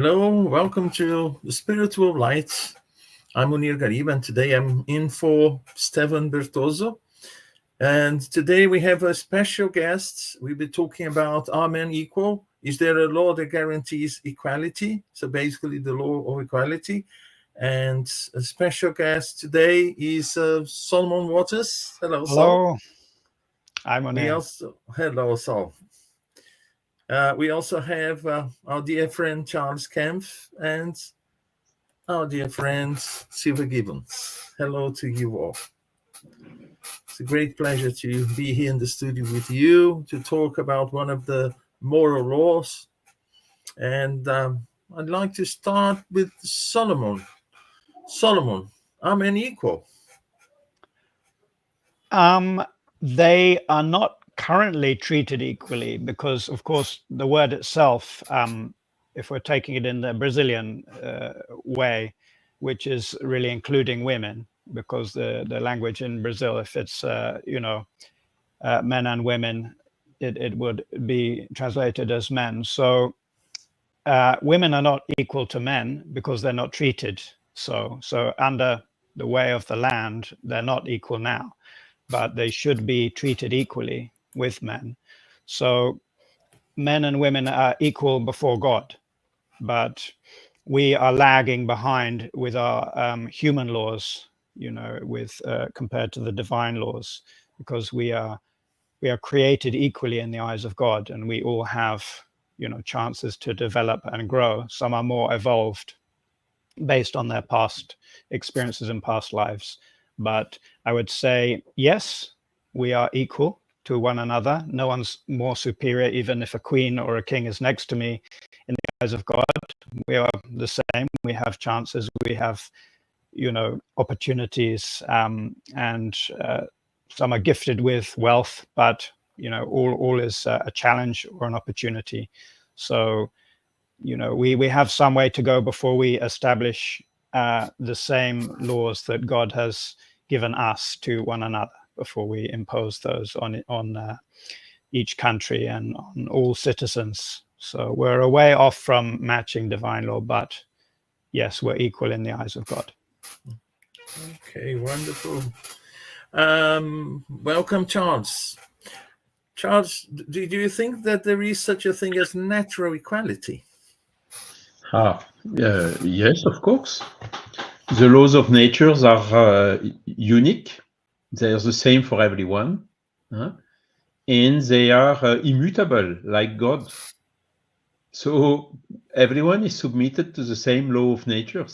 Hello, welcome to the Spiritual Light. I'm Munir Garib, and today I'm in for Stevan Bertozzo. And today we have a special guest. We'll be talking about, are men equal? Is there a law that guarantees equality? So basically the law of equality. And a special guest today is Solomon Waters. Hello, Sol. Hello, I'm Munir. Hello, Sol. We also have our dear friend Charles Kempf and our dear friend Silvia Gibbons. Hello to you all. It's a great pleasure to be here in the studio with you to talk about one of the moral laws. And I'd like to start with Solomon. Solomon, are men equal? They are not currently treated equally because, of course, the word itself, if we're taking it in the Brazilian way, which is really including women, because the language in Brazil, if it's, men and women, it would be translated as men. So women are not equal to men because they're not treated so. So under the way of the land, they're not equal now, but they should be treated equally with men. So men and women are equal before God, but we are lagging behind with our human laws, with compared to the divine laws, because we are created equally in the eyes of God, and we all have, chances to develop and grow. Some are more evolved based on their past experiences and past lives. But I would say, yes, we are equal to one another. No one's more superior, even if a queen or a king is next to me. In the eyes of God, we are the same. We have chances. We have, opportunities, and some are gifted with wealth, but, all is a challenge or an opportunity. So, we have some way to go before we establish the same laws that God has given us to one another, before we impose those on each country and on all citizens. So we're a way off from matching divine law, but yes, we're equal in the eyes of God. Okay, wonderful. Welcome, Charles. Charles, do you think that there is such a thing as natural equality? Yes, of course. The laws of nature are unique. They are the same for everyone. And they are immutable, like God. So everyone is submitted to the same law of nature.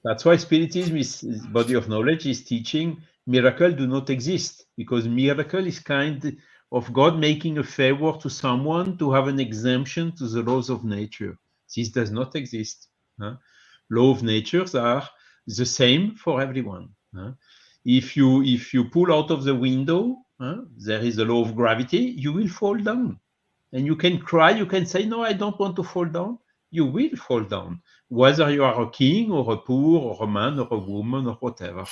That's why Spiritism, is body of knowledge, is teaching miracles do not exist, because miracle is kind of God making a favor to someone to have an exemption to the laws of nature. This does not exist. Law of natures are the same for everyone. If you pull out of the window, there is a law of gravity, you will fall down. And you can cry, you can say, no, I don't want to fall down. You will fall down, whether you are a king or a poor or a man or a woman or whatever.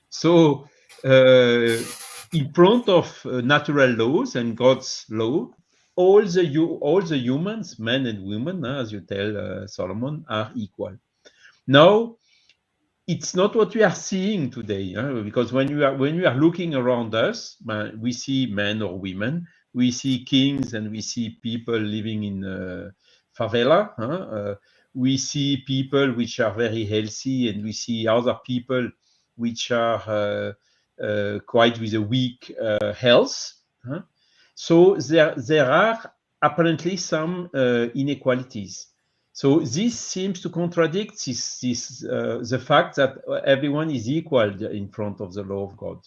So in front of natural laws and God's law, all the humans, men and women, as you tell Solomon, are equal. Now, it's not what we are seeing today, because when you are looking around us, we see men or women, we see kings, and we see people living in favela. We see people which are very healthy, and we see other people which are quite with a weak health. So there are apparently some inequalities. So this seems to contradict the fact that everyone is equal in front of the law of God.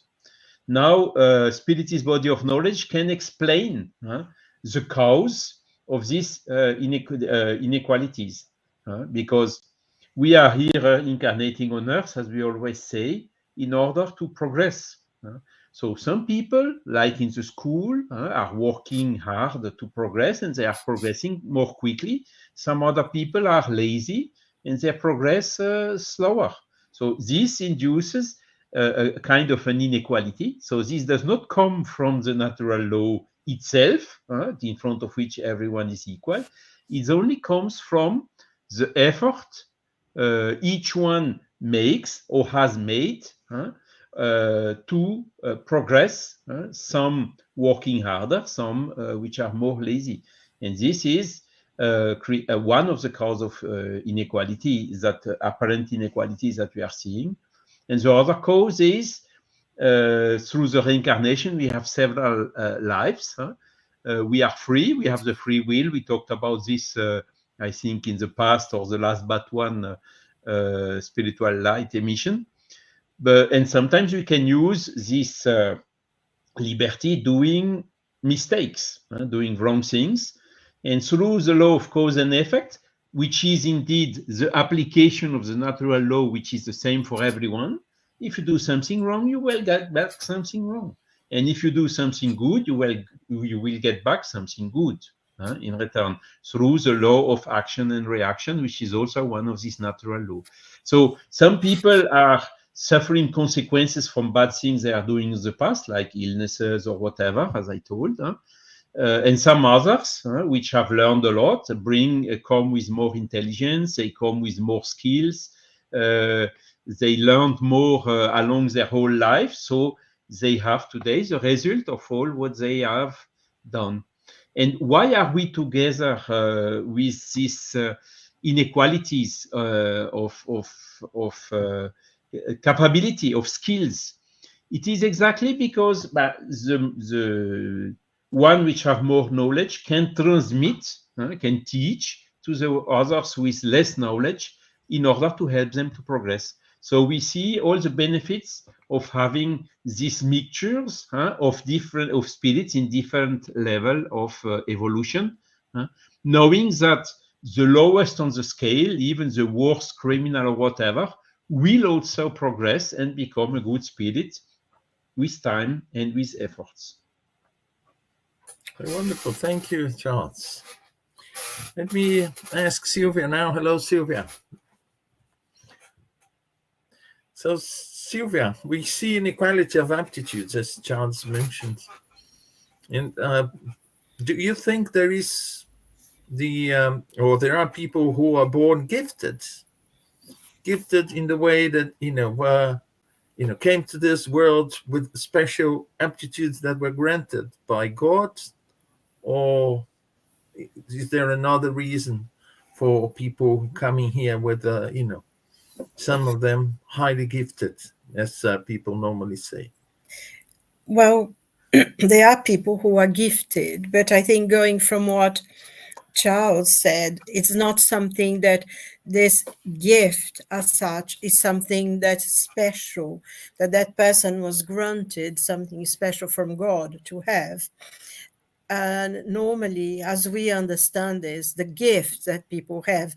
Now, Spiritist body of knowledge can explain the cause of these inequalities, because we are here incarnating on earth, as we always say, in order to progress. So some people, like in the school, are working hard to progress, and they are progressing more quickly. Some other people are lazy, and they progress slower. So this induces a kind of an inequality. So this does not come from the natural law itself, in front of which everyone is equal. It only comes from the effort each one makes or has made to progress, some working harder, some which are more lazy. And this is one of the causes of inequality, that apparent inequalities that we are seeing. And the other cause is through the reincarnation, we have several lives. We are free, we have the free will. We talked about this, I think, in the past or the last but one spiritual light emission. And sometimes we can use this liberty doing mistakes, doing wrong things. And through the law of cause and effect, which is indeed the application of the natural law, which is the same for everyone, if you do something wrong, you will get back something wrong. And if you do something good, you will get back something good in return, through the law of action and reaction, which is also one of these natural laws. So some people are suffering consequences from bad things they are doing in the past, like illnesses or whatever, as I told. And some others, which have learned a lot, come with more intelligence, they come with more skills, they learned more along their whole life, so they have today the result of all what they have done. And why are we together with these inequalities of capability, of skills? It is exactly because the one which have more knowledge can transmit, can teach to the others with less knowledge in order to help them to progress. So we see all the benefits of having these mixtures of spirits in different level of evolution, knowing that the lowest on the scale, even the worst criminal or whatever, will also progress and become a good spirit with time and with efforts. Wonderful. Thank you, Charles. Let me ask Silvia now. Hello, Silvia. So, Silvia, we see inequality of aptitudes, as Charles mentioned. And do you think there is or there are people who are born gifted in the way that, came to this world with special aptitudes that were granted by God? Or is there another reason for people coming here with, some of them highly gifted, as people normally say? Well, there are people who are gifted, but I think going from what Charles said, it's not something that this gift as such is something that's special, that person was granted something special from God to have. And normally, as we understand this, the gifts that people have,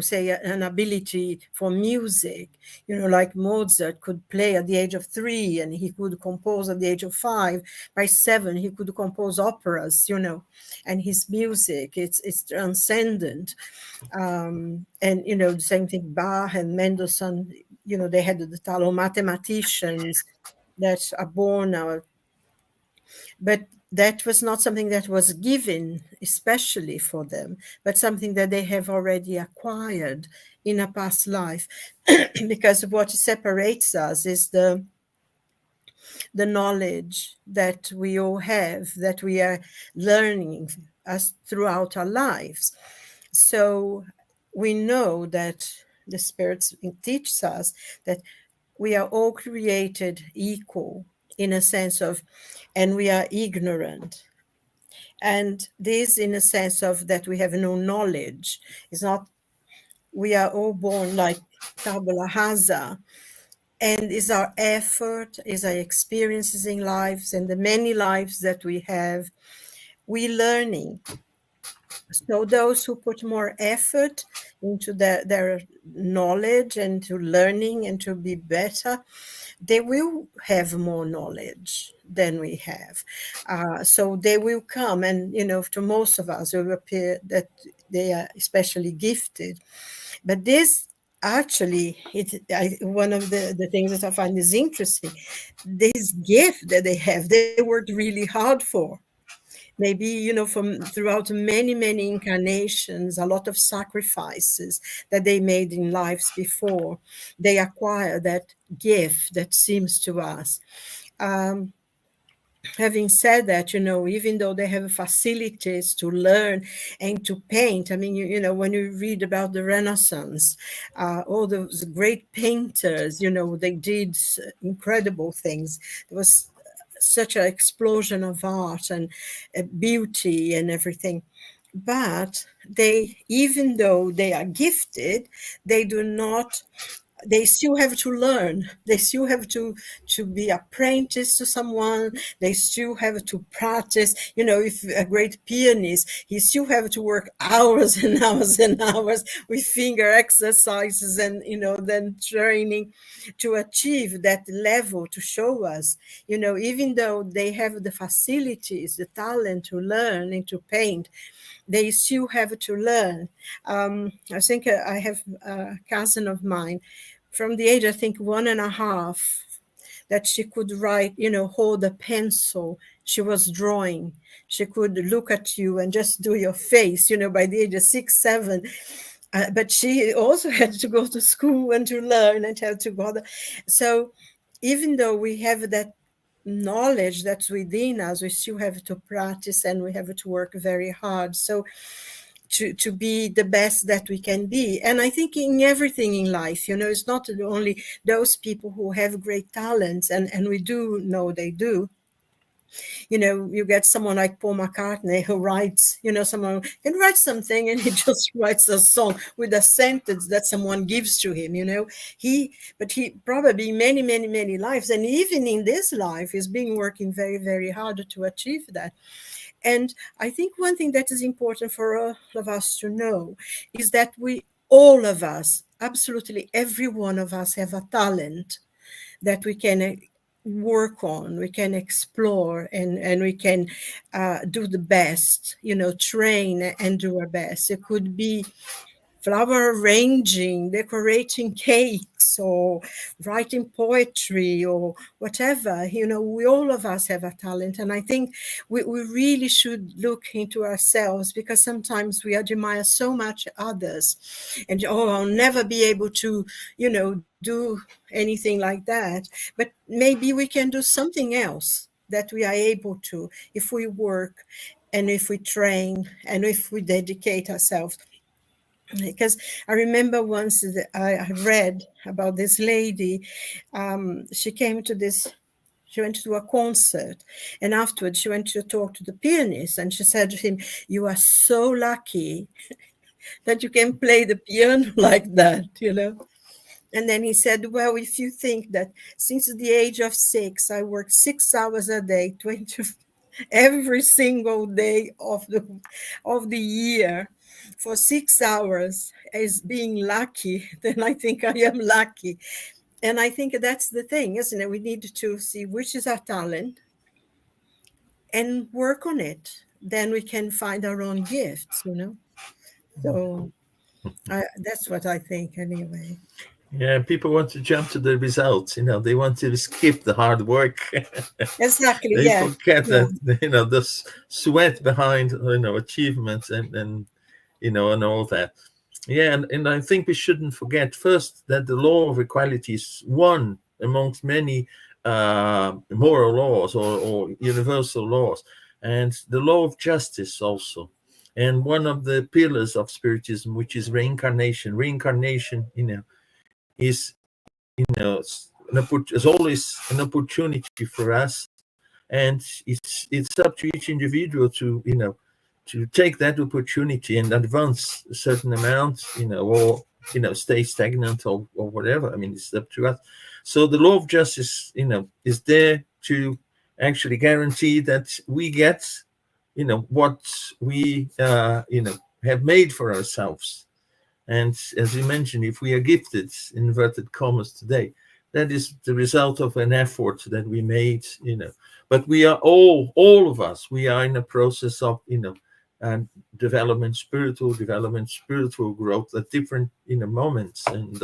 say an ability for music, like Mozart could play at the age of 3 and he could compose at the age of 5. By 7, he could compose operas, and his music, it's transcendent. And, the same thing, Bach and Mendelssohn, they had the title mathematicians that are born now. But that was not something that was given especially for them, but something that they have already acquired in a past life. Because what separates us is the knowledge that we all have, that we are learning us throughout our lives. So we know that the spirits teach us that we are all created equal, in a sense of, and we are ignorant. And this in a sense of that we have no knowledge. It's not, we are all born like tabula rasa, and it's our effort, is our experiences in lives and the many lives that we have, we learning. So those who put more effort into their knowledge and to learning and to be better, they will have more knowledge than we have. So they will come, and, to most of us, it will appear that they are especially gifted. But this actually, one of the things that I find is interesting, this gift that they have, they worked really hard for. maybe, you know, from throughout many, many incarnations, a lot of sacrifices that they made in lives before, they acquire that gift that seems to us. Having said that, you know, even though they have facilities to learn and to paint, I mean, you know, when you read about the Renaissance, all those great painters, you know, they did incredible things. There was such an explosion of art and beauty and everything. But they, even though they are gifted, they do not, they still have to learn. They still have to be apprenticed to someone. They still have to practice. You know, if a great pianist, he still have to work hours and hours and hours with finger exercises and, you know, then training to achieve that level, to show us, you know, even though they have the facilities, the talent to learn and to paint, they still have to learn. I think I have a cousin of mine from the age, I think, 1.5, that she could write, you know, hold a pencil. She was drawing. She could look at you and just do your face, you know, by the age of 6, 7. But she also had to go to school and to learn and have to go. So even though we have that knowledge that's within us, we still have to practice and we have to work very hard. So to be the best that we can be. And I think in everything in life, you know, it's not only those people who have great talents, and we do know they do. You know, you get someone like Paul McCartney who writes, you know, someone can write something and he just writes a song with a sentence that someone gives to him, you know. But he probably many, many, many lives, and even in this life, is being working very, very hard to achieve that. And I think one thing that is important for all of us to know is that all of us, absolutely every one of us, have a talent that we can work on, we can explore, and we can do the best, you know, train and do our best. It could be flower arranging, decorating cakes, or writing poetry, or whatever. You know, all of us have a talent. And I think we really should look into ourselves, because sometimes we admire so much others. And, oh, I'll never be able to, you know, do anything like that. But maybe we can do something else that we are able to if we work and if we train and if we dedicate ourselves. Because I remember once that I read about this lady. She went to a concert, and afterwards she went to talk to the pianist, and she said to him, "You are so lucky that you can play the piano like that, you know." And then he said, "Well, if you think that since the age of 6, I work 6 hours a day, 20 every single day of the year, for 6 hours as being lucky, then I think I am lucky." And I think that's the thing, isn't it? We need to see which is our talent and work on it. Then we can find our own gifts, you know. So that's what I think anyway. Yeah, people want to jump to the results. You know, they want to skip the hard work. Exactly. They Yeah. forget Yeah. that, you know, the sweat behind, you know, achievements and you know, and all that. Yeah, and I think we shouldn't forget first that the law of equality is one amongst many moral laws or universal laws, and the law of justice also. And one of the pillars of Spiritism, which is reincarnation. Reincarnation, you know, is, you know, is always an opportunity for us, and it's up to each individual to, you know, to take that opportunity and advance a certain amount, you know, or, you know, stay stagnant or whatever. I mean, it's up to us. So the law of justice, you know, is there to actually guarantee that we get, you know, what we you know, have made for ourselves. And as you mentioned, if we are gifted, inverted commas, today, that is the result of an effort that we made, you know. But we are all of us, we are in a process of, you know, development, spiritual growth at different, you know, moments. And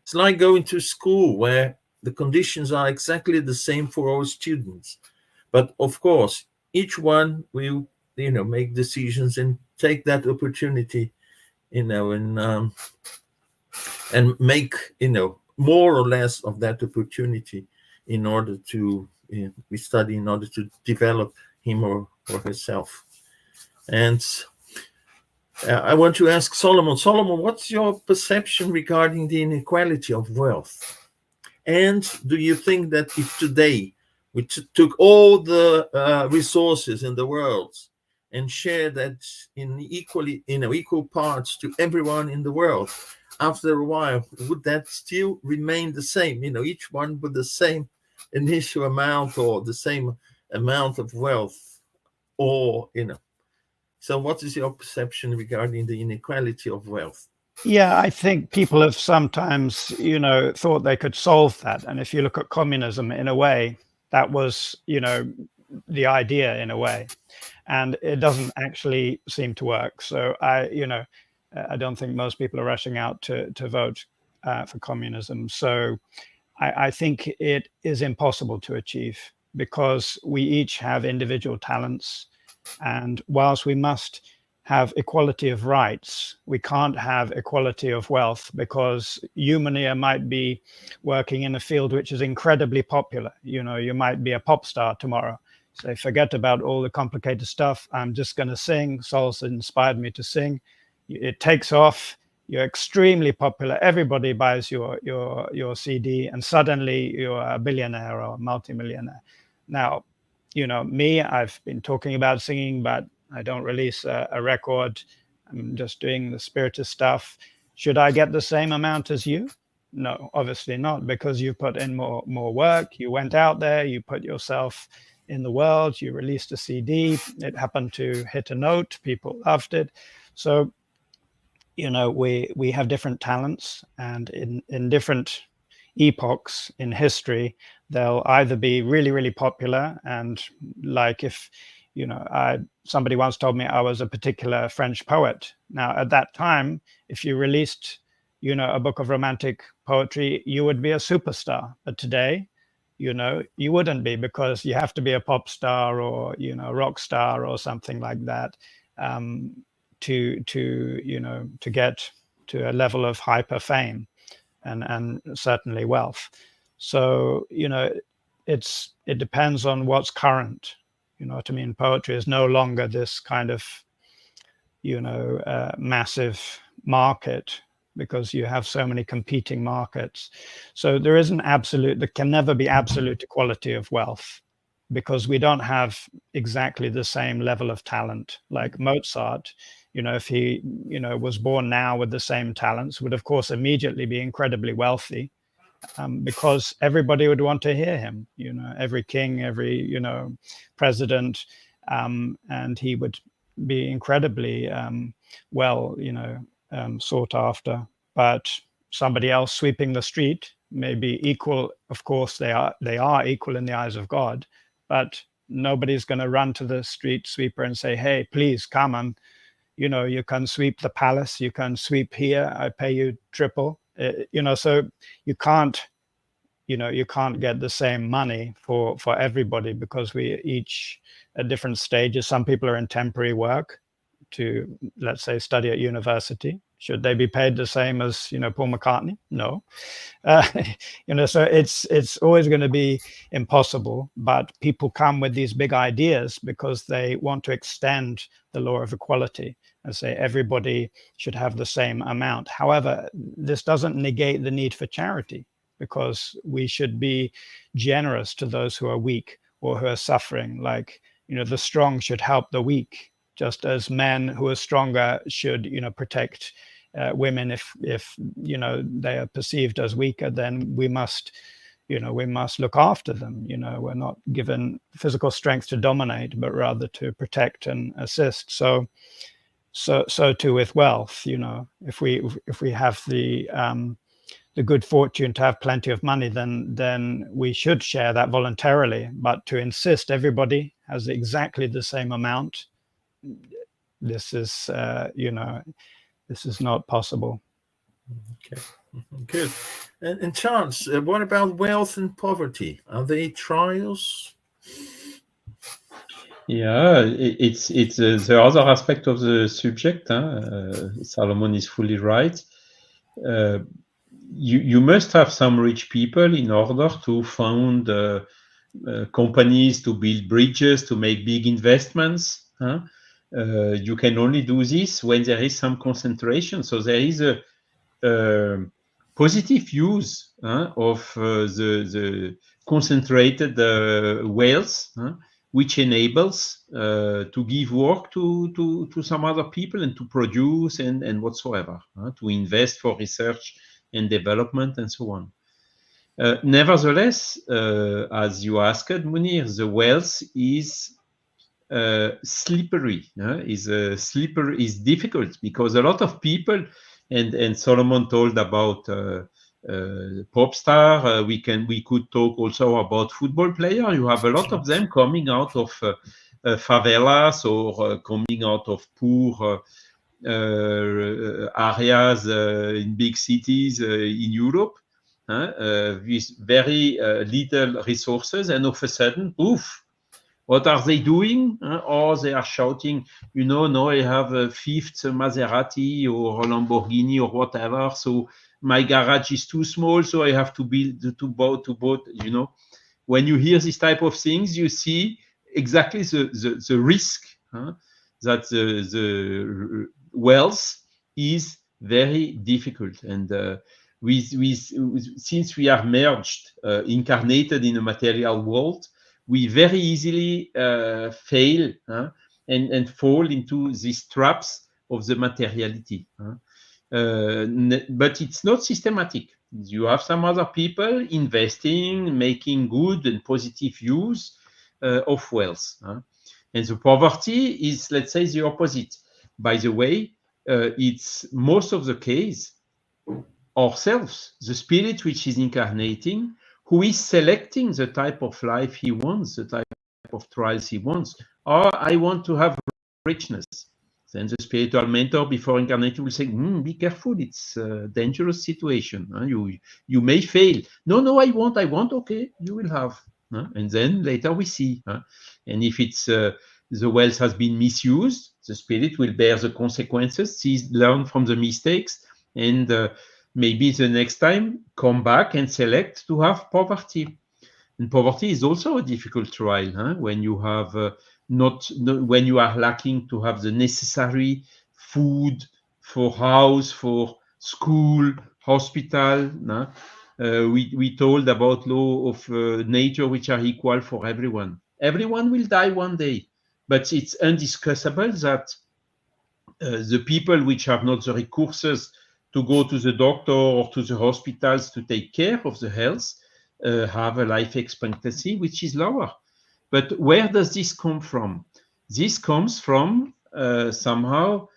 it's like going to school where the conditions are exactly the same for all students. But of course, each one will, make decisions and take that opportunity, and make, more or less of that opportunity in order to, we study in order to develop him or herself. And I want to ask Solomon. Solomon, what's your perception regarding the inequality of wealth? And do you think that if today we took all the resources in the world and share that in equal parts to everyone in the world, after a while, would that still remain the same? Each one with the same initial amount or the same amount of wealth, or So, what is your perception regarding the inequality of wealth? Yeah, I think people have sometimes, thought they could solve that. And if you look at communism, in a way, that was, the idea in a way, and it doesn't actually seem to work. So I don't think most people are rushing out to vote for communism. So I think it is impossible to achieve because we each have individual talents. And whilst we must have equality of rights, we can't have equality of wealth, because you, Mania, might be working in a field which is incredibly popular. You might be a pop star tomorrow. So forget about all the complicated stuff. I'm just going to sing. Sol's inspired me to sing. It takes off. You're extremely popular. Everybody buys your CD, and suddenly you're a billionaire or a multimillionaire. Now, me, I've been talking about singing, but I don't release a record. I'm just doing the spiritist stuff. Should I get the same amount as you? No, obviously not, because you put in more work. You went out there, you put yourself in the world, you released a CD. It happened to hit a note. People loved it. So, we have different talents, and in different epochs in history, they'll either be really, really popular, and like if somebody once told me I was a particular French poet. Now, at that time, if you released a book of romantic poetry, you would be a superstar. But today, you wouldn't be, because you have to be a pop star or rock star or something like that to get to a level of hyper fame and certainly wealth. So it depends on what's current. You know what I mean? Poetry is no longer this kind of massive market, because you have so many competing markets. So there can never be absolute equality of wealth, because we don't have exactly the same level of talent. Like Mozart, if he was born now with the same talents, would of course immediately be incredibly wealthy, because everybody would want to hear him. Every king, every president, and he would be incredibly sought after. But somebody else sweeping the street may be equal. Of course, they are equal in the eyes of God, but nobody's going to run to the street sweeper and say, "Hey, please come and you can sweep the palace. You can sweep here. I pay you triple." So you can't get the same money for everybody, because we each at different stages. Some people are in temporary work to, let's say, study at university. Should they be paid the same as Paul McCartney? No. So it's always going to be impossible. But people come with these big ideas because they want to extend the law of equality and say everybody should have the same amount. However, this doesn't negate the need for charity, because we should be generous to those who are weak or who are suffering. Like, the strong should help the weak, just as men who are stronger should, protect women if they are perceived as weaker. Then we must look after them. We're not given physical strength to dominate, but rather to protect and assist. So too with wealth. If we have the good fortune to have plenty of money, then we should share that voluntarily. But to insist everybody has exactly the same amount, this is not possible. Okay, good. And Charles, what about wealth and poverty? Are they trials? Yeah, it's the other aspect of the subject. Salomon is fully right. You must have some rich people in order to found companies, to build bridges, to make big investments. You can only do this when there is some concentration. So there is a positive use of the concentrated wealth, which enables to give work to some other people and to produce and whatsoever, to invest for research and development and so on. Nevertheless, as you asked, Munir, the wealth is slippery. Is difficult because a lot of people, and Solomon told about pop star. We could talk also about football player. You have a lot of them coming out of favelas or coming out of poor areas in big cities in Europe with very little resources, and all of a sudden, poof. What are they doing? Or they are shouting, no, I have a fifth Maserati or a Lamborghini or whatever. So my garage is too small, so I have to build to boat. When you hear this type of things, you see exactly the risk that the wealth is very difficult. And since we are merged, incarnated in a material world, we very easily fail and fall into these traps of the materiality. But it's not systematic. You have some other people investing, making good and positive use of wealth. And the poverty is, let's say, the opposite. By the way, it's most of the case ourselves, the spirit which is incarnating, who is selecting the type of life he wants, the type of trials he wants. Or I want to have richness. Then the spiritual mentor before incarnating will say, be careful, it's a dangerous situation. You may fail. No, I want, okay, you will have. And then later we see. And if it's the wealth has been misused, the spirit will bear the consequences, learn from the mistakes, and maybe the next time come back and select to have poverty. And poverty is also a difficult trial when you have when you are lacking to have the necessary food for house, for school, hospital. We told about law of nature which are equal for everyone. Everyone will die one day, but it's undiscussable that the people which have not the resources to go to the doctor or to the hospitals to take care of the health have a life expectancy which is lower. But where does this come from? This comes from somehow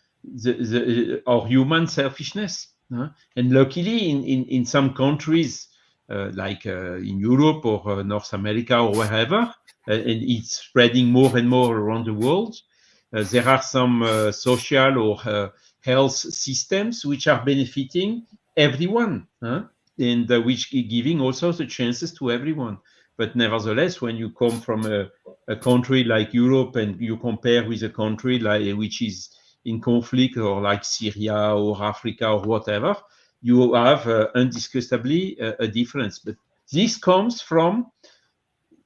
our human selfishness. And luckily in some countries like in Europe or North America or wherever, and it's spreading more and more around the world, there are some social or health systems which are benefiting everyone, and which giving also the chances to everyone. But nevertheless, when you come from a country like Europe and you compare with a country like which is in conflict or like Syria or Africa or whatever, you have undiscussably a difference. But this comes from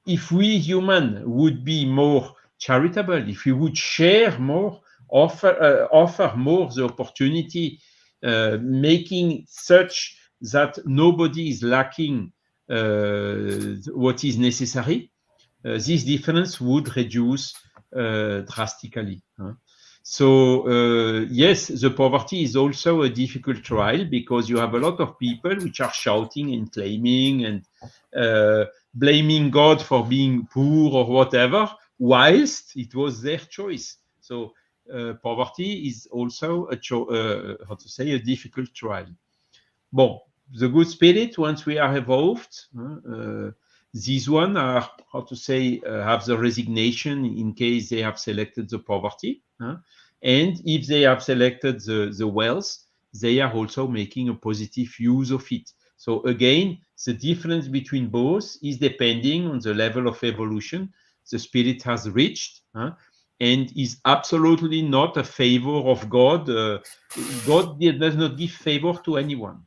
if we human would be more charitable, if we would share more, offer more the opportunity, making such that nobody is lacking what is necessary, this difference would reduce drastically. So yes, the poverty is also a difficult trial because you have a lot of people which are shouting and claiming and blaming God for being poor or whatever, whilst it was their choice. So poverty is also a difficult trial. Bon, the good spirit, once we are evolved, these one are, have the resignation in case they have selected the poverty. And if they have selected the wealth, they are also making a positive use of it. So again, the difference between both is depending on the level of evolution the spirit has reached, and is absolutely not a favor of God. God does not give favor to anyone.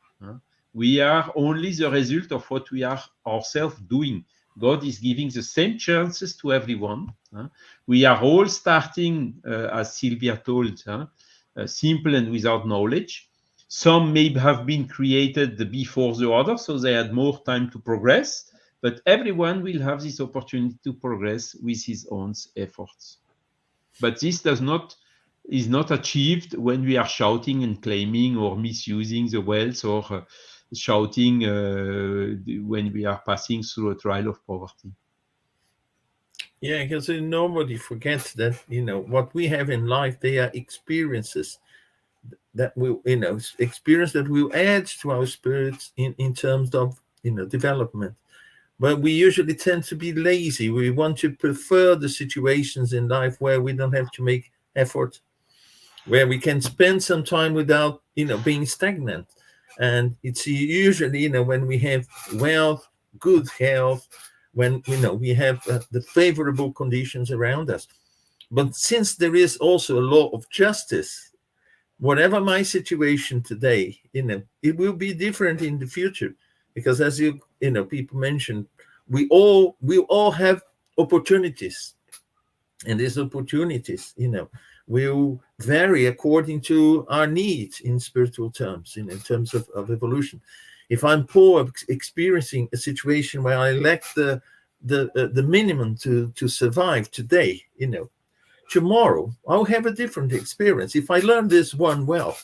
We are only the result of what we are ourselves doing. God is giving the same chances to everyone. We are all starting, as Silvia told, simple and without knowledge. Some may have been created before the other, so they had more time to progress, but everyone will have this opportunity to progress with his own efforts. But this is not achieved when we are shouting and claiming or misusing the wealth, or shouting when we are passing through a trial of poverty. Yeah, because nobody forgets that, what we have in life, they are experiences that will, experience that will add to our spirits in terms of, development. But we usually tend to be lazy. We want to prefer the situations in life where we don't have to make effort, where we can spend some time without, being stagnant. And it's usually, when we have wealth, good health, when, we have the favorable conditions around us. But since there is also a law of justice, whatever my situation today, it will be different in the future, because as people mentioned, we all have opportunities, and these opportunities, will vary according to our needs in spiritual terms, in terms of evolution. If I'm poor, experiencing a situation where I lack the minimum to survive today, tomorrow I'll have a different experience. If I learn this one well,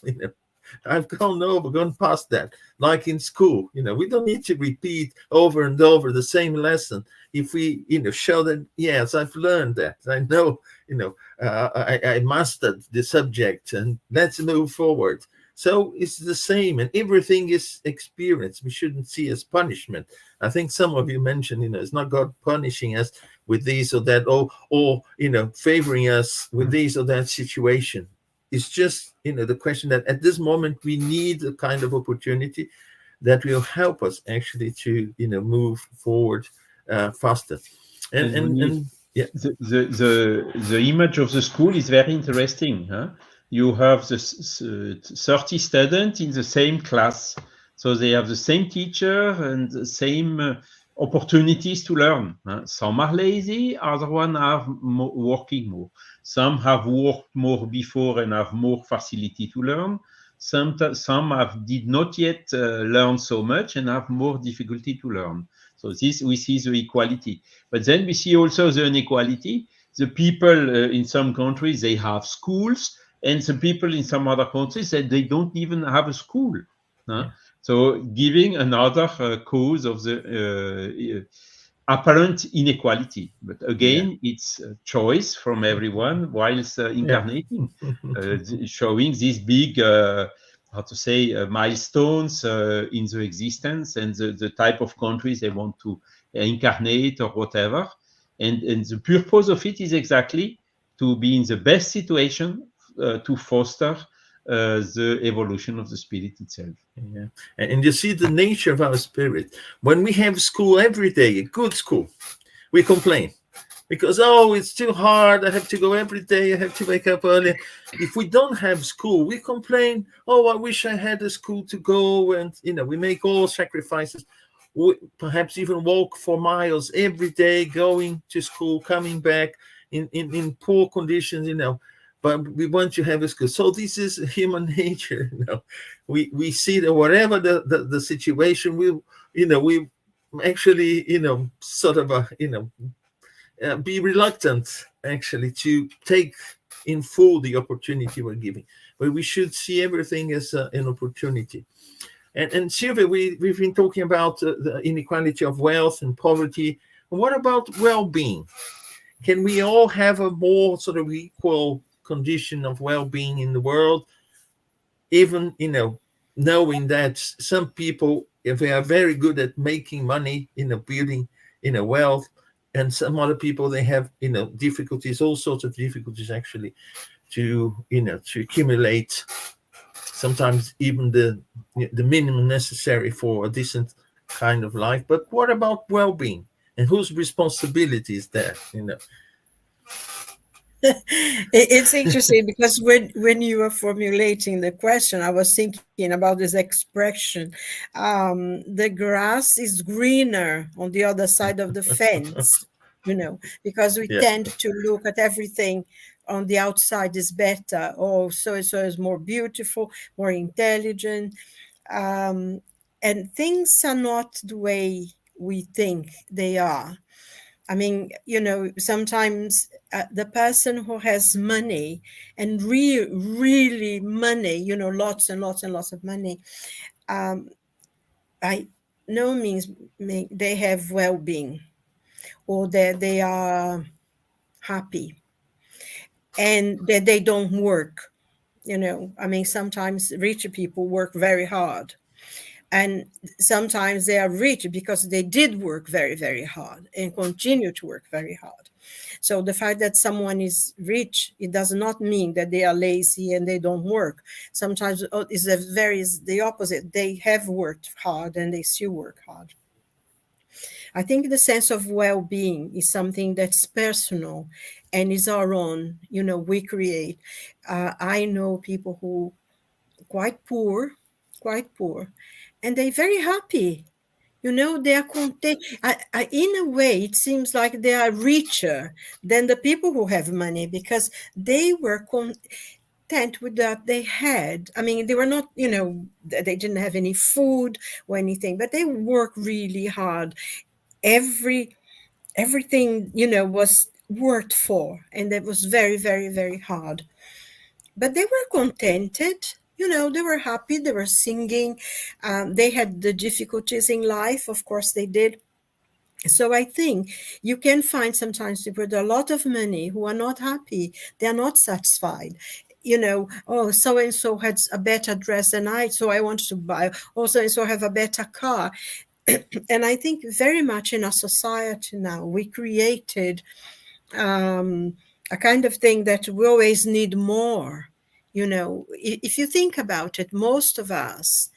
I've gone past that. Like in school, we don't need to repeat over and over the same lesson. If we, show that, yes, I've learned that. I know, I mastered the subject, and let's move forward. So it's the same, and everything is experience. We shouldn't see as punishment. I think some of you mentioned, it's not God punishing us with this or that, or favoring us with this or that situation. It's just, the question that at this moment we need a kind of opportunity that will help us actually to, move forward faster. And yeah, the image of the school is very interesting. You have the 30 students in the same class, so they have the same teacher and the same opportunities to learn. Some are lazy, other one are working more. Some have worked more before and have more facility to learn. Some did not yet learn so much and have more difficulty to learn. So this, we see the equality. But then we see also the inequality. The people in some countries, they have schools, and the people in some other countries, they don't even have a school. Yeah. So giving another cause of the apparent inequality. But again, it's a choice from everyone whilst incarnating, showing these big, milestones in the existence and the type of countries they want to incarnate or whatever. And the purpose of it is exactly to be in the best situation to foster the evolution of the spirit itself. Yeah. And you see the nature of our spirit. When we have school every day, a good school, we complain because, it's too hard. I have to go every day. I have to wake up early. If we don't have school, we complain, I wish I had a school to go. And, we make all sacrifices. We perhaps even walk for miles every day, going to school, coming back in poor conditions, but we want to have a school. So this is human nature. We see that whatever the situation, we actually, sort of, be reluctant actually to take in full the opportunity we're giving. But we should see everything as an opportunity. And Silvia, we've been talking about the inequality of wealth and poverty. What about well-being? Can we all have a more sort of equal condition of well-being in the world, even knowing that some people, if they are very good at making money, building wealth, and some other people, they have difficulties, all sorts of difficulties actually to accumulate sometimes even the minimum necessary for a decent kind of life. But what about well-being? And whose responsibility is that? It's interesting because when you were formulating the question, I was thinking about this expression. The grass is greener on the other side of the fence, because we Yeah. tend to look at everything on the outside is better. Oh, so and so is more beautiful, more intelligent. And things are not the way we think they are. I mean, sometimes the person who has money and really money, lots and lots and lots of money, by no means they have well-being or that they are happy and that they don't work. I mean, sometimes rich people work very hard. And sometimes they are rich because they did work very, very hard and continue to work very hard. So the fact that someone is rich, it does not mean that they are lazy and they don't work. Sometimes it's the opposite. They have worked hard and they still work hard. I think the sense of well-being is something that's personal and is our own, we create. I know people who quite poor, and they're very happy. They are content. In a way, it seems like they are richer than the people who have money because they were content with that they had. I mean, they were not, they didn't have any food or anything, but they worked really hard. Everything, was worked for, and it was very, very, very hard. But they were contented. They were happy. They were singing. They had the difficulties in life. Of course, they did. So I think you can find sometimes people with a lot of money who are not happy. They are not satisfied. Oh, so-and-so has a better dress than I, so I want to buy. Oh, so-and-so have a better car. And I think very much in our society now, we created a kind of thing that we always need more. If you think about it, most of us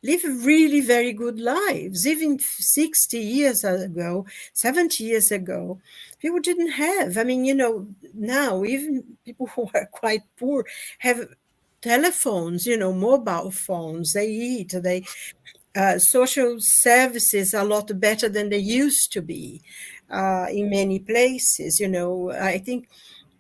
live really very good lives. Even 60 years ago, 70 years ago, people didn't have. I mean, now even people who are quite poor have telephones, mobile phones, they eat, social services are a lot better than they used to be in many places. I think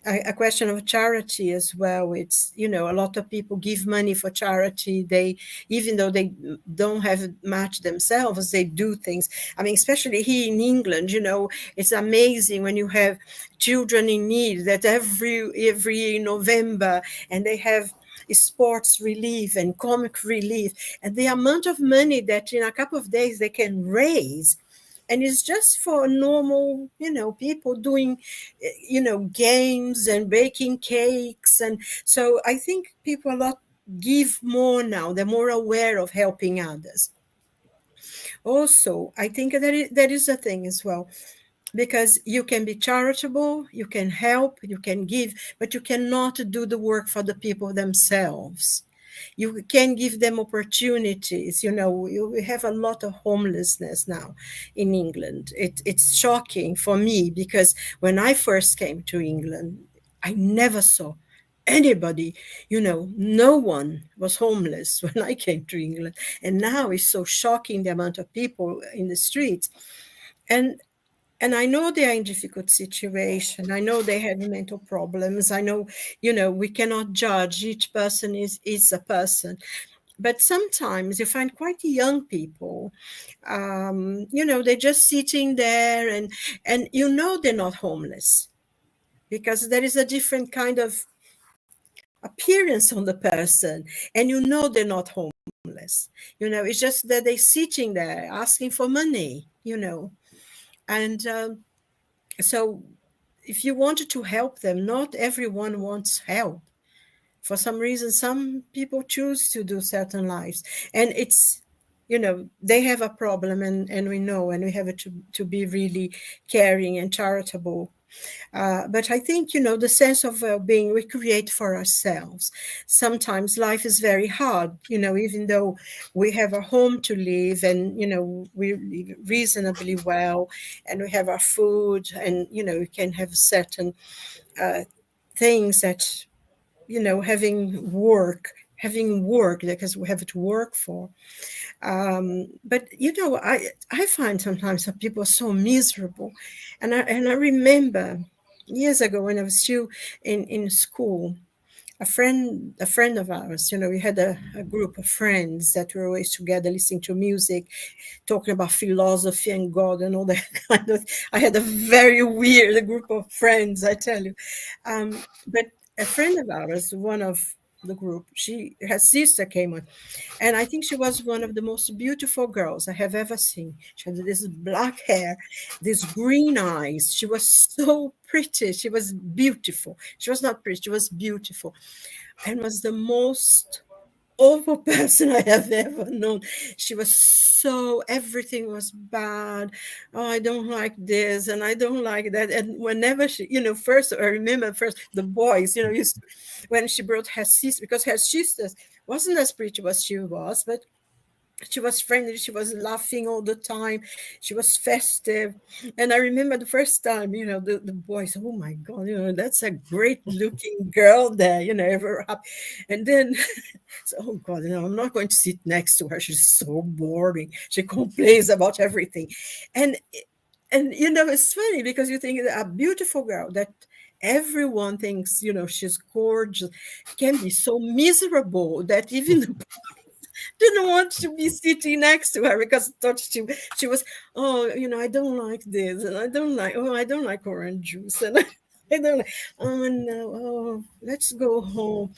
a question of charity as well. It's, a lot of people give money for charity. Even though they don't have much themselves, they do things. I mean, especially here in England, it's amazing when you have children in need that every November, and they have sports relief and comic relief, and the amount of money that in a couple of days they can raise, and it's just for normal people doing games and baking cakes. And so I think people a lot give more now. They're more aware of helping others. Also, I think that is a thing as well, because you can be charitable, you can help, you can give, but you cannot do the work for the people themselves. You can give them opportunities. We have a lot of homelessness now in England. It's shocking for me because when I first came to England, I never saw anybody, no one was homeless when I came to England. And now it's so shocking, the amount of people in the streets. And I know they are in difficult situation. I know they have mental problems. I know, we cannot judge. Each person is a person. But sometimes you find quite young people, they're just sitting there and they're not homeless because there is a different kind of appearance on the person, and they're not homeless. It's just that they're sitting there asking for money, and so if you wanted to help them, not everyone wants help. For some reason, some people choose to do certain lives, and it's, they have a problem, and we know, and we have to be really caring and charitable But I think, the sense of well-being we create for ourselves. Sometimes life is very hard, even though we have a home to live and, we live reasonably well and we have our food and, we can have certain things that, having work because we have to work for. But I find sometimes that people are so miserable, and I remember years ago when I was still in school, a friend of ours, we had a group of friends that were always together listening to music, talking about philosophy and God and all that kind of. I had a very weird group of friends, I tell you. But a friend of ours, one of the group, her sister came on, and I think she was one of the most beautiful girls I have ever seen. She had this black hair, these green eyes. She was so pretty. She was beautiful. She was not pretty, she was beautiful, and was the most awful person I have ever known. She was everything was bad. Oh, I don't like this and I don't like that. And whenever she, first, I remember first the boys, used to, when she brought her sister, because her sisters wasn't as pretty as she was, but she was friendly, she was laughing all the time, she was festive. And I remember the first time, the boys, oh my God, that's a great looking girl there, ever up. And then, so, oh God, I'm not going to sit next to her. She's so boring. She complains about everything. And it's funny because you think a beautiful girl that everyone thinks, she's gorgeous, can be so miserable that even the didn't want to be sitting next to her because I thought she was, oh, I don't like this and I don't like orange juice and I don't like, oh no, oh, let's go home.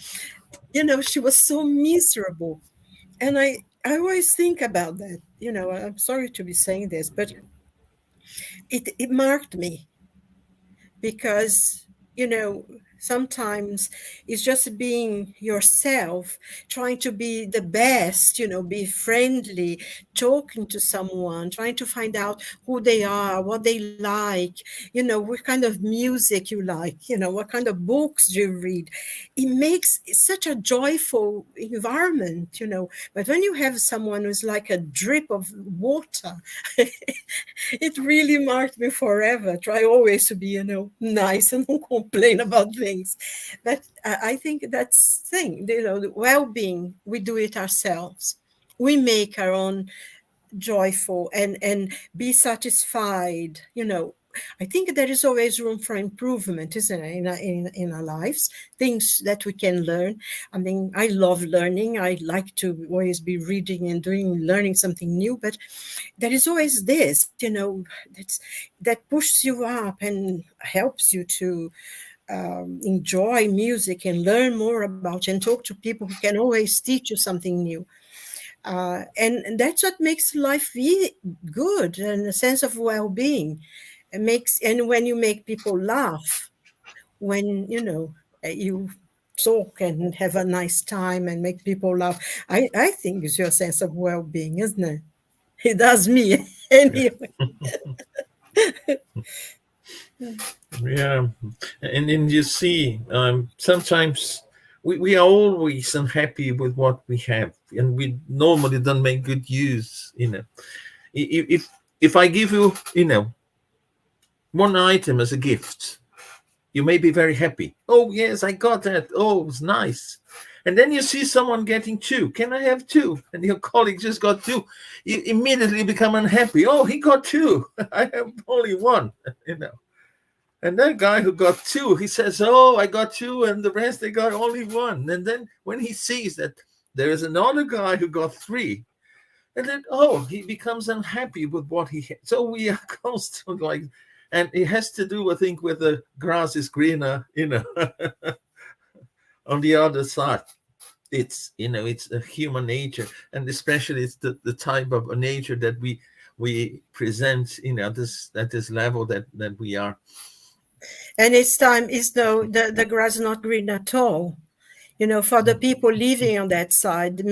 She was so miserable. And I always think about that. I'm sorry to be saying this, but it marked me because, sometimes it's just being yourself, trying to be the best, be friendly, talking to someone, trying to find out who they are, what they like, what kind of music you like, what kind of books do you read. It makes such a joyful environment, but when you have someone who's like a drip of water, it really marked me forever. Try always to be, nice and don't complain about things. But I think that's the thing, the well-being, we do it ourselves. We make our own joyful and be satisfied, I think there is always room for improvement, isn't it, in our lives, things that we can learn. I mean, I love learning. I like to always be reading and learning something new, but there is always this, that pushes you up and helps you to enjoy music and learn more about you and talk to people who can always teach you something new. And that's what makes life good and a sense of well-being. And when you make people laugh, when you talk and have a nice time and make people laugh, I think it's your sense of well-being, isn't it? It does me anyway. Yeah, and then you see, sometimes we are always unhappy with what we have, and we normally don't make good use. If I give you, one item as a gift, you may be very happy. Oh yes, I got that. Oh, it's nice. And then you see someone getting two. Can I have two? And your colleague just got two. You immediately become unhappy. Oh, he got two. I have only one. And that guy who got two, he says, oh, I got two, and the rest, they got only one. And then when he sees that there is another guy who got three, and then, he becomes unhappy with what he has. So we are constantly like, and it has to do, I think, with the grass is greener, on the other side. It's, it's a human nature, and especially it's the type of a nature that we present, at this level that we are. And it's time is though the grass is not green at all. For the people living on that side,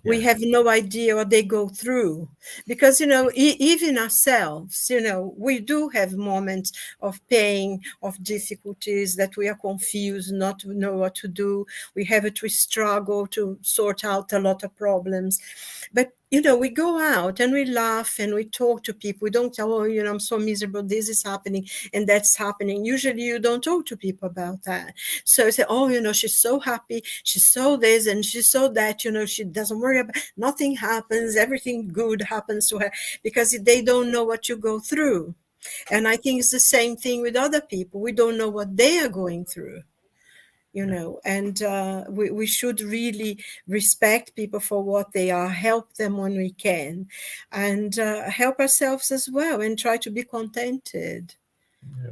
we have no idea what they go through, because even ourselves, we do have moments of pain, of difficulties, that we are confused, not to know what to do. We have to struggle to sort out a lot of problems, but we go out and we laugh and we talk to people. We don't tell, I'm so miserable, this is happening and that's happening. Usually you don't talk to people about that. So I say, she's so happy, she's so this and she's so that, she doesn't worry about, nothing happens, everything good happens to her, because they don't know what you go through. And I think it's the same thing with other people. We don't know what they are going through. And we should really respect people for what they are, help them when we can, and help ourselves as well, and try to be contented,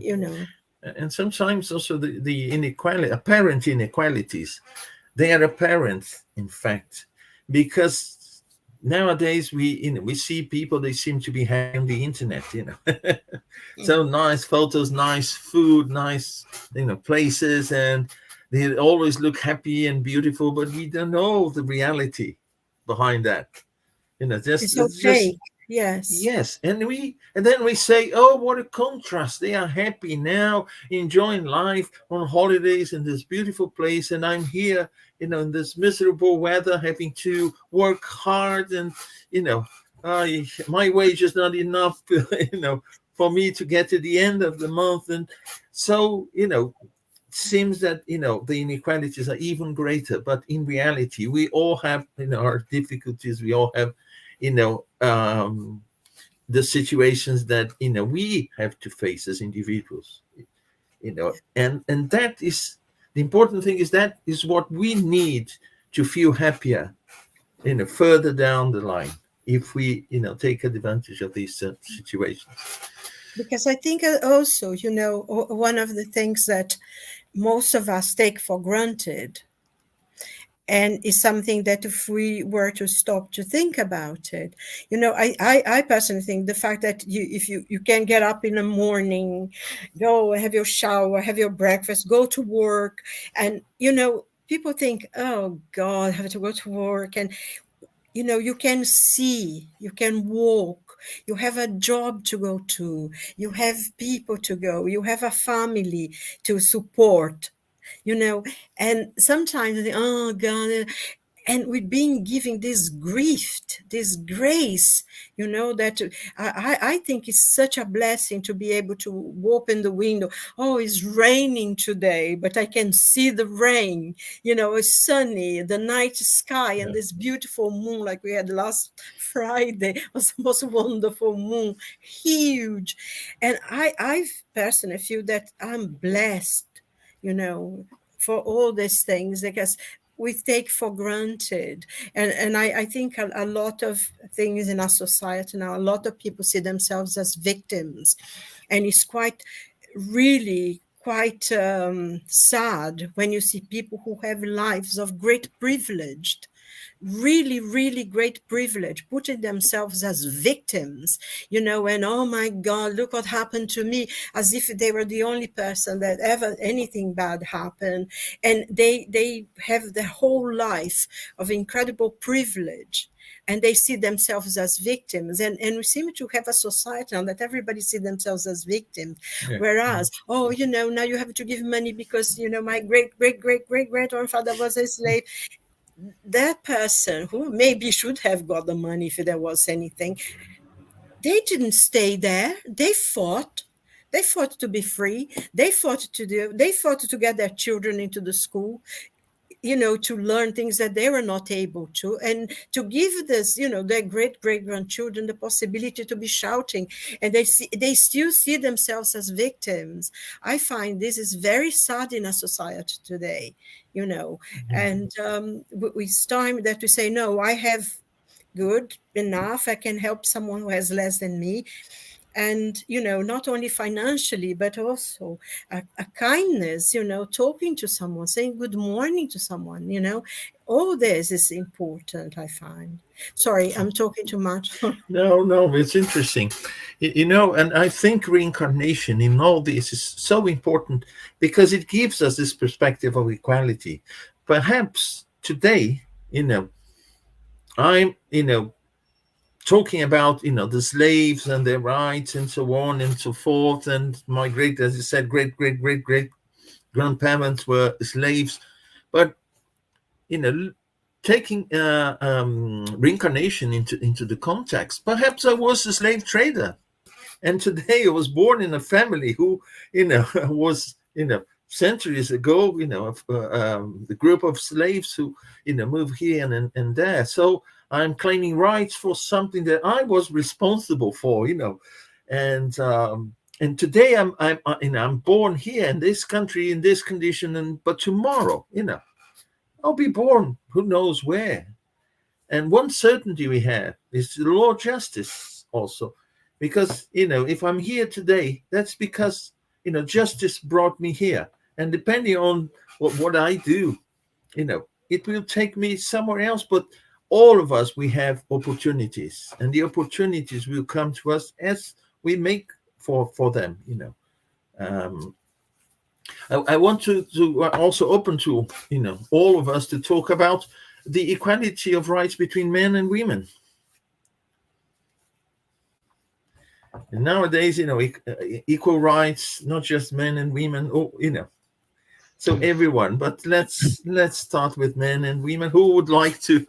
And sometimes also the inequality, apparent inequalities, they are apparent, in fact, because nowadays we see people, they seem to be having the internet, so nice photos, nice food, nice places, and they always look happy and beautiful, but we don't know the reality behind that. It's okay. Yes. And then we say, oh, what a contrast. They are happy now, enjoying life on holidays in this beautiful place, and I'm here, in this miserable weather, having to work hard, and my wage is not enough, for me to get to the end of the month. And so, seems that the inequalities are even greater, but in reality we all have our difficulties. We all have the situations that we have to face as individuals, and that is the important thing. That is what we need to feel happier further down the line, if we take advantage of these situations. Because I think also one of the things that most of us take for granted, and is something that if we were to stop to think about it, I personally think the fact that if you can get up in the morning, go have your shower, have your breakfast, go to work, and people think, oh God, I have to go to work, and you can see, you can walk, you have a job to go to, you have people to go, you have a family to support, and sometimes they, oh God, and we've been giving this gift, this grace, that I think it's such a blessing to be able to open the window. Oh, it's raining today, but I can see the rain. It's sunny, the night sky, and this beautiful moon like we had last Friday was the most wonderful moon, huge. And I personally feel that I'm blessed, for all these things, because we take for granted. And I think a lot of things in our society now, a lot of people see themselves as victims. And it's really quite sad when you see people who have lives of great privilege, really, really great privilege, putting themselves as victims, and oh my God, look what happened to me, as if they were the only person that ever anything bad happened. And they have their whole life of incredible privilege, and they see themselves as victims. And we seem to have a society now that everybody sees themselves as victims. Whereas, now you have to give money because, my great-great-great-great-grandfather was a slave. That person who maybe should have got the money if there was anything, they didn't stay there. They fought to be free. They fought to get their children into the school, to learn things that they were not able to, and to give this, their great-great-grandchildren the possibility to be shouting. And they still see themselves as victims. I find this is very sad in our society today, and it's time that we say, no, I have good enough, I can help someone who has less than me. And, not only financially, but also a kindness, talking to someone, saying good morning to someone, all this is important, I find. Sorry, I'm talking too much. No, it's interesting. And I think reincarnation in all this is so important because it gives us this perspective of equality. perhaps today, I'm, talking about, the slaves and their rights and so on and so forth. And my great, as you said, great grandparents were slaves. But, taking reincarnation into the context, perhaps I was a slave trader. And today I was born in a family who, was, centuries ago, the group of slaves who, moved here and there. So I'm claiming rights for something that I was responsible for, and today I'm born here in this country, in this condition, but tomorrow, I'll be born who knows where. And one certainty we have is the law of justice also. Because, if I'm here today, that's because, justice brought me here. And depending on what I do, it will take me somewhere else. But all of us, we have opportunities. And the opportunities will come to us as we make for them, I want to also open to, all of us to talk about the equality of rights between men and women. And nowadays, equal rights, not just men and women, so everyone. But let's start with men and women. Who would like to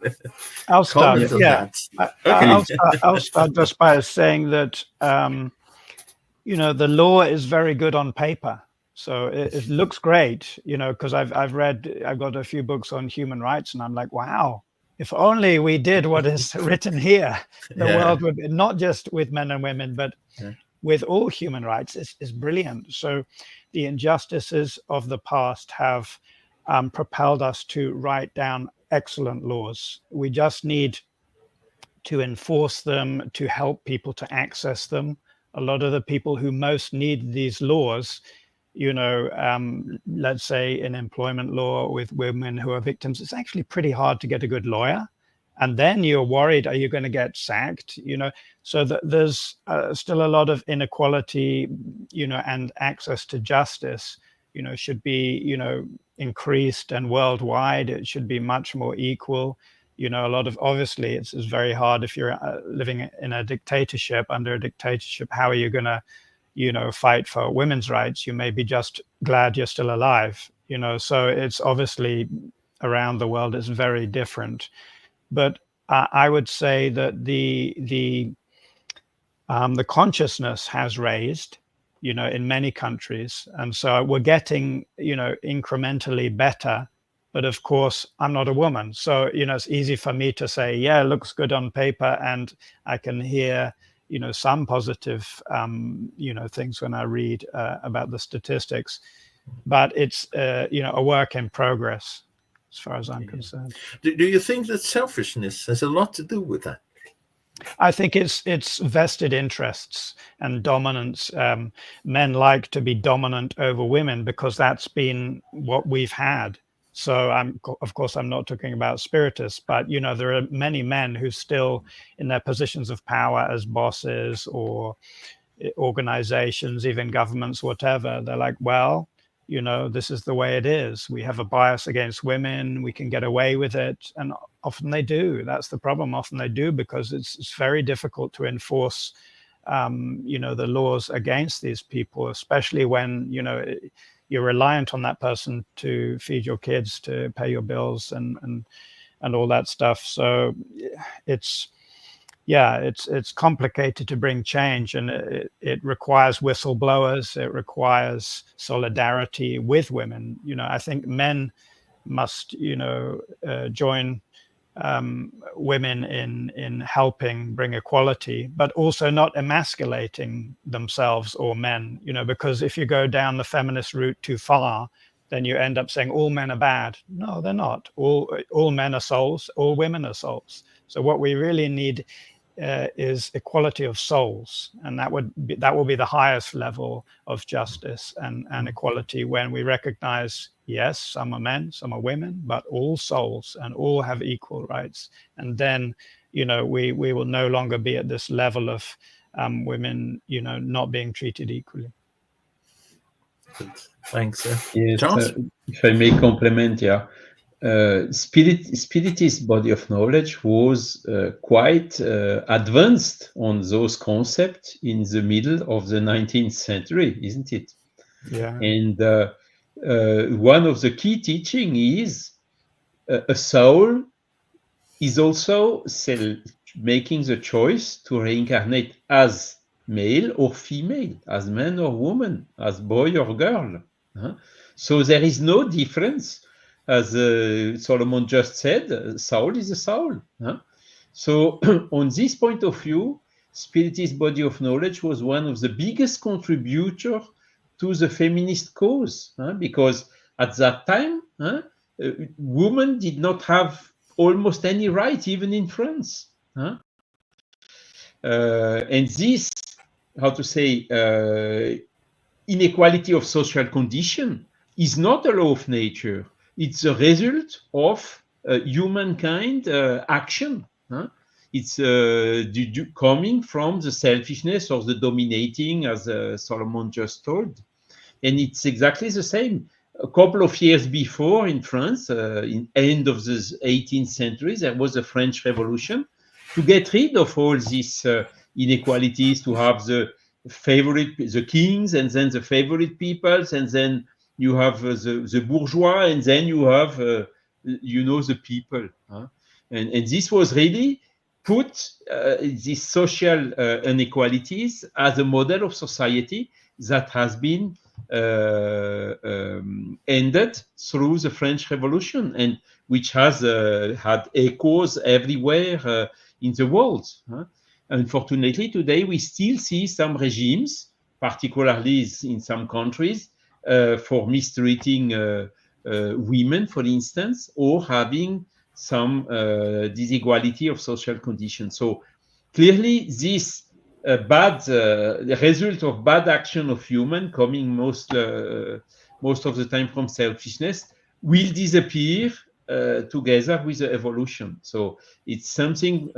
I'll start. comment on Yeah, that? I'll start just by saying that the law is very good on paper. So it looks great, because I've got a few books on human rights, and I'm like, wow, if only we did what is written here, the world would be, not just with men and women, but with all human rights, is brilliant. So the injustices of the past have propelled us to write down excellent laws. We just need to enforce them, to help people to access them. A lot of the people who most need these laws, let's say in employment law with women who are victims, it's actually pretty hard to get a good lawyer. And then you're worried, are you going to get sacked? So there's still a lot of inequality, and access to justice, should be, increased, and worldwide it should be much more equal. A lot of, obviously it's very hard if you're living in a dictatorship, under a dictatorship. How are you going to, fight for women's rights? You may be just glad you're still alive, so it's obviously around the world it's very different. But I would say that the consciousness has raised, in many countries, and so we're getting, incrementally better. But of course, I'm not a woman, so it's easy for me to say, yeah, it looks good on paper, and I can hear, some positive, things when I read about the statistics. But it's, a work in progress, as far as I'm concerned. Do you think that selfishness has a lot to do with that? I think it's vested interests and dominance. Men like to be dominant over women because that's been what we've had. So of course, I'm not talking about spiritists, but there are many men who still in their positions of power as bosses or organizations, even governments, whatever. They're like, well, this is the way it is. We have a bias against women. We can get away with it. And often they do. That's the problem. Often they do, because it's very difficult to enforce, the laws against these people, especially when, you're reliant on that person to feed your kids, to pay your bills and all that stuff. So it's complicated to bring change, and it requires whistleblowers. It requires solidarity with women. I think men must, join women in helping bring equality, but also not emasculating themselves or men, because if you go down the feminist route too far, then you end up saying all men are bad. No, they're not. All men are souls, all women are souls. So what we really need is equality of souls, and that will be the highest level of justice and equality, when we recognize, yes, some are men, some are women, but all souls and all have equal rights. And then we will no longer be at this level of women not being treated equally. Thanks. Yes, Charles? if I may complement, Spiritist body of knowledge was quite advanced on those concepts in the middle of the 19th century, isn't it? Yeah. And one of the key teaching is a soul is also making the choice to reincarnate as male or female, as man or woman, as boy or girl. So there is no difference. As Solomon just said, soul is a soul. So on this point of view, Spiritist body of knowledge was one of the biggest contributors to the feminist cause, because at that time, women did not have almost any right, even in France. And this, how to say, inequality of social condition is not a law of nature. It's a result of humankind action. It's coming from the selfishness or the dominating, as Solomon just told. And it's exactly the same. A couple of years before in France, in end of the 18th century, there was a French Revolution to get rid of all these inequalities, to have the kings, and then the favorite peoples, and then you have the bourgeois, and then you have the people. And this was really put these social inequalities as a model of society that has been ended through the French Revolution, and which has had echoes everywhere in the world. Unfortunately, today we still see some regimes, particularly in some countries, for mistreating women, for instance, or having some disequality of social conditions. So clearly, this the result of bad action of human, coming most of the time from selfishness, will disappear together with the evolution. So it's something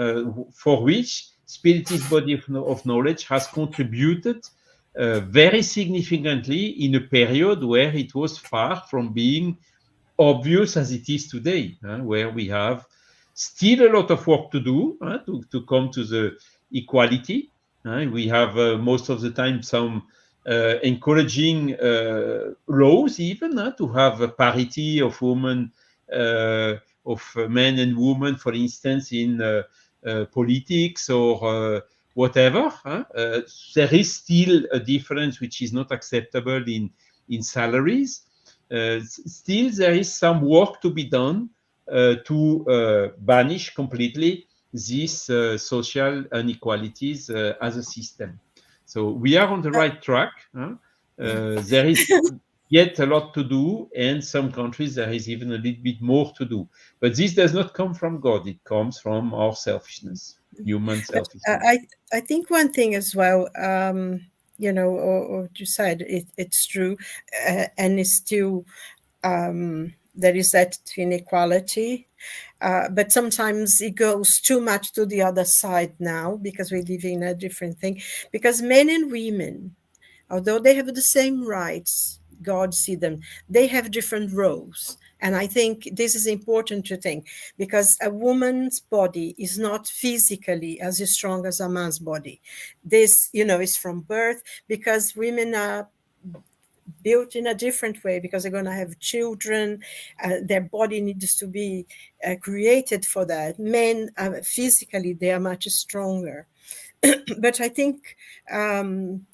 for which Spiritist body of knowledge has contributed very significantly in a period where it was far from being obvious as it is today, where we have still a lot of work to do to come to the equality. We have most of the time some encouraging laws, even to have a parity of women, of men and women, for instance, in politics or whatever. There is still a difference which is not acceptable in salaries. Still, there is some work to be done to banish completely these social inequalities as a system. So we are on the right track. There is yet a lot to do, and some countries there is even a little bit more to do. But this does not come from God. It comes from our selfishness, human selfishness. I think one thing as well, or what you said, it's true, and it's still there is that inequality. But sometimes it goes too much to the other side now, because we live in a different thing. Because men and women, although they have the same rights, God see them, they have different roles. And I think this is important to think, because a woman's body is not physically as strong as a man's body. This, is from birth, because women are built in a different way, because they're going to have children. Their body needs to be created for that. Men, physically, they are much stronger. But I think, and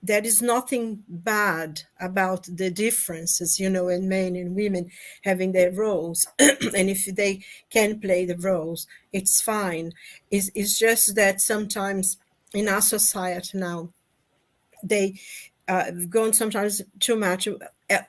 there is nothing bad about the differences, in men and women having their roles. And if they can play the roles, it's fine. It's just that sometimes in our society now, they gone sometimes too much.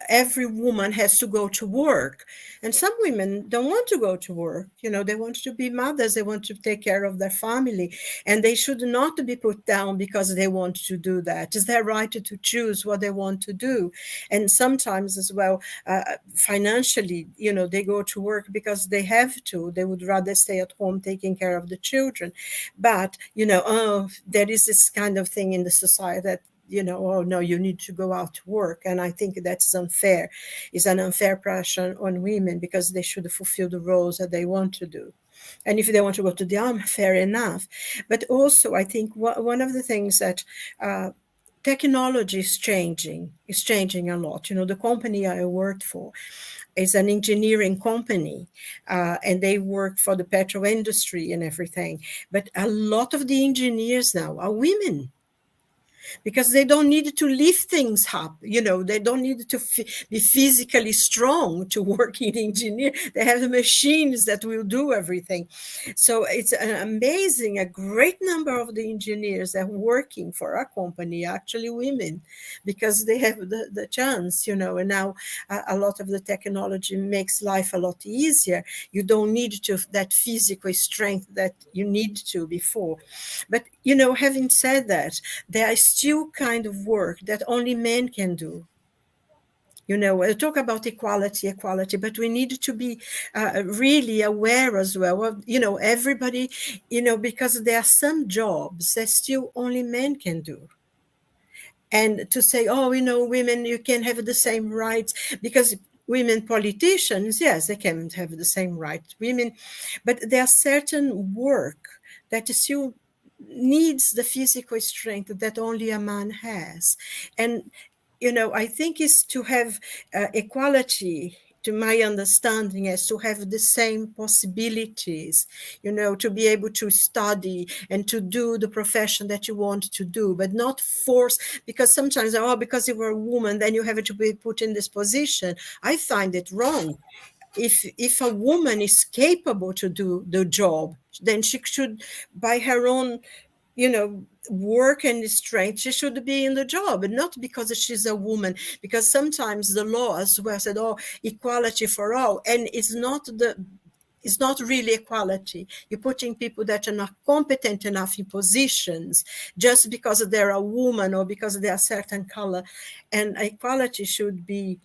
Every woman has to go to work, and some women don't want to go to work. They want to be mothers, they want to take care of their family, and they should not be put down because they want to do that. It's their right to choose what they want to do. And sometimes as well, financially, they go to work because they have to. They would rather stay at home taking care of the children. But there is this kind of thing in the society that oh no, you need to go out to work. And I think that's unfair. It's an unfair pressure on women, because they should fulfill the roles that they want to do. And if they want to go to the army, fair enough. But also, I think one of the things that technology is changing a lot. The company I worked for is an engineering company, and they work for the petrol industry and everything. But a lot of the engineers now are women, because they don't need to lift things up. They don't need to be physically strong to work in engineer. They have the machines that will do everything. So it's amazing. A great number of the engineers that are working for our company are actually women, because they have the chance, and now a lot of the technology makes life a lot easier. You don't need that physical strength that you need to before. But, having said that, there are still kind of work that only men can do. We talk about equality, but we need to be really aware as well of, everybody, because there are some jobs that still only men can do. And to say, women, you can have the same rights, because women politicians, yes, they can have the same rights, women, but there are certain work that still needs the physical strength that only a man has. And, I think is to have equality, to my understanding, is to have the same possibilities, to be able to study and to do the profession that you want to do, but not force, because sometimes, because you were a woman, then you have to be put in this position. I find it wrong. If a woman is capable to do the job, then she should, by her own, work and strength, she should be in the job, and not because she's a woman. Because sometimes the law as well said, equality for all, and it's not really equality. You're putting people that are not competent enough in positions just because they're a woman or because they're a certain color. And equality should be,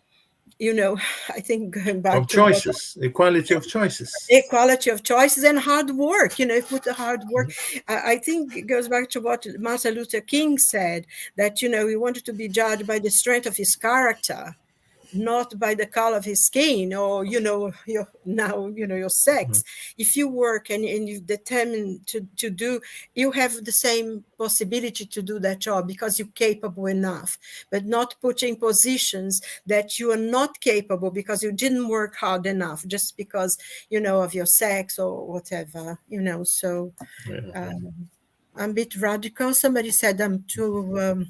I think going back of choices, equality of choices. Equality of choices and hard work, put the hard work. I think it goes back to what Martin Luther King said, that, he wanted to be judged by the strength of his character, not by the color of his skin, or, your sex. If you work and you determine to do, you have the same possibility to do that job because you're capable enough, but not putting positions that you are not capable because you didn't work hard enough, just because, of your sex or whatever, so I'm a bit radical. Somebody said I'm too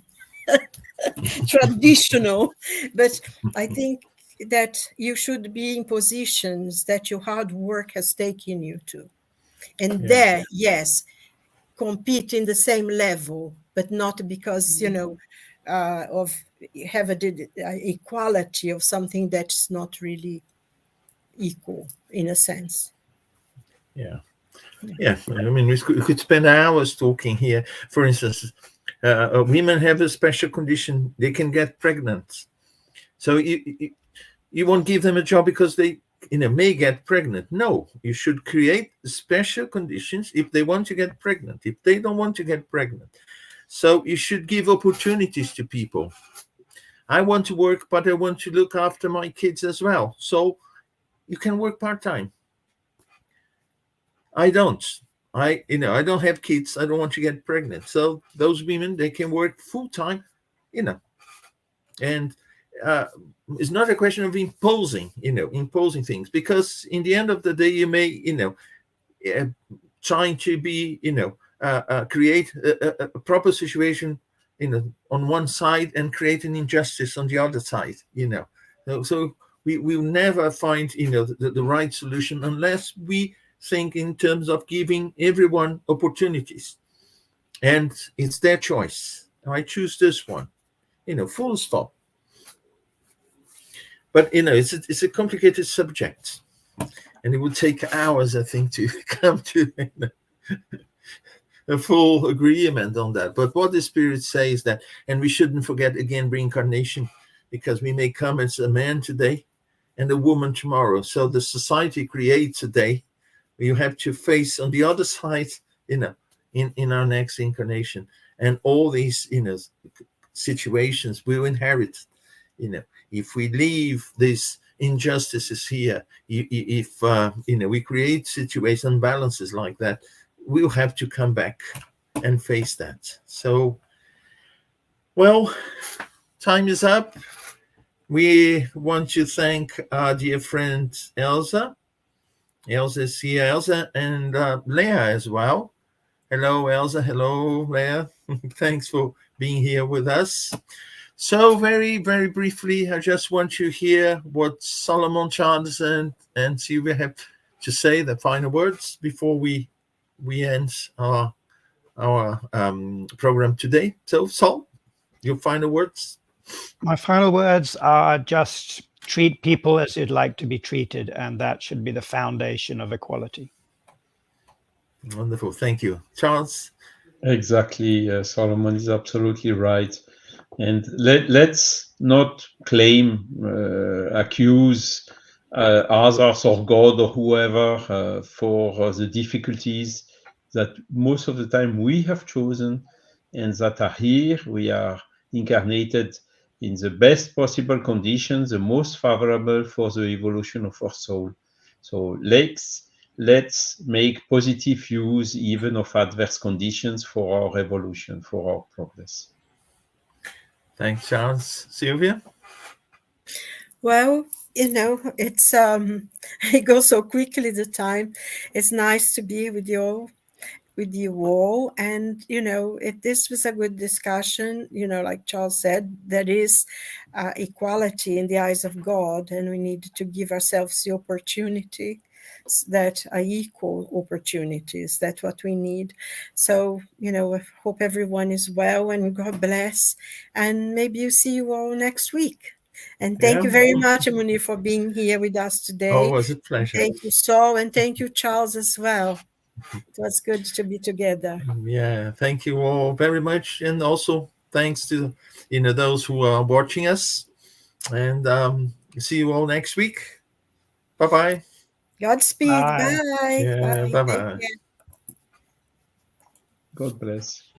traditional, but I think that you should be in positions that your hard work has taken you to, and there, yes, compete in the same level, but not because of have a equality of something that's not really equal in a sense. Yeah, I mean, we could spend hours talking here. For instance, women have a special condition. They can get pregnant. So you won't give them a job because they may get pregnant. No, you should create special conditions if they want to get pregnant, if they don't want to get pregnant. So you should give opportunities to people. I want to work, but I want to look after my kids as well. So you can work part-time. I don't. I don't have kids. I don't want to get pregnant. So those women, they can work full-time, and it's not a question of imposing things, because in the end of the day, you may, trying to be, create a proper situation, on one side and create an injustice on the other side, So we will never find, the right solution unless we think in terms of giving everyone opportunities, and it's their choice. I choose this one, full stop. But it's a complicated subject, and it would take hours, I think, to come to a full agreement on that. But what the Spirit says that, and we shouldn't forget again reincarnation, because we may come as a man today and a woman tomorrow. So the society creates a day you have to face on the other side, in our next incarnation, and all these, situations, we'll inherit. If we leave these injustices here, if we create situation balances like that, we'll have to come back and face that. So, well, time is up. We want to thank our dear friend Elsa. Elsa is here, Elsa, and Leah as well. Hello, Elsa. Hello, Leah. Thanks for being here with us. So very, very briefly, I just want to hear what Solomon, Charles, and Silvia have to say, the final words before we end our program today. So, Sol, your final words? My final words are just treat people as you'd like to be treated, and that should be the foundation of equality. Wonderful. Thank you. Charles? Exactly. Solomon is absolutely right. And let's not claim, accuse others or God or whoever for the difficulties that most of the time we have chosen and that are here. We are incarnated in the best possible conditions, the most favorable for the evolution of our soul. So let's make positive use even of adverse conditions for our evolution, for our progress. Thanks, Charles. Silvia? Well, it's it goes so quickly, the time. It's nice to be with you all, and this was a good discussion. Like Charles said, there is equality in the eyes of God, and we need to give ourselves the opportunity that are equal opportunities. That's what we need. So I hope everyone is well, and God bless, and maybe you see you all next week. And thank you very much, Munir, for being here with us today. Oh, it was a pleasure. Thank you, Saul, and thank you, Charles, as well. It was good to be together. Yeah, thank you all very much, and also thanks to those who are watching us. And see you all next week. Bye-bye. Godspeed. Bye. Bye. Yeah, bye-bye. God bless.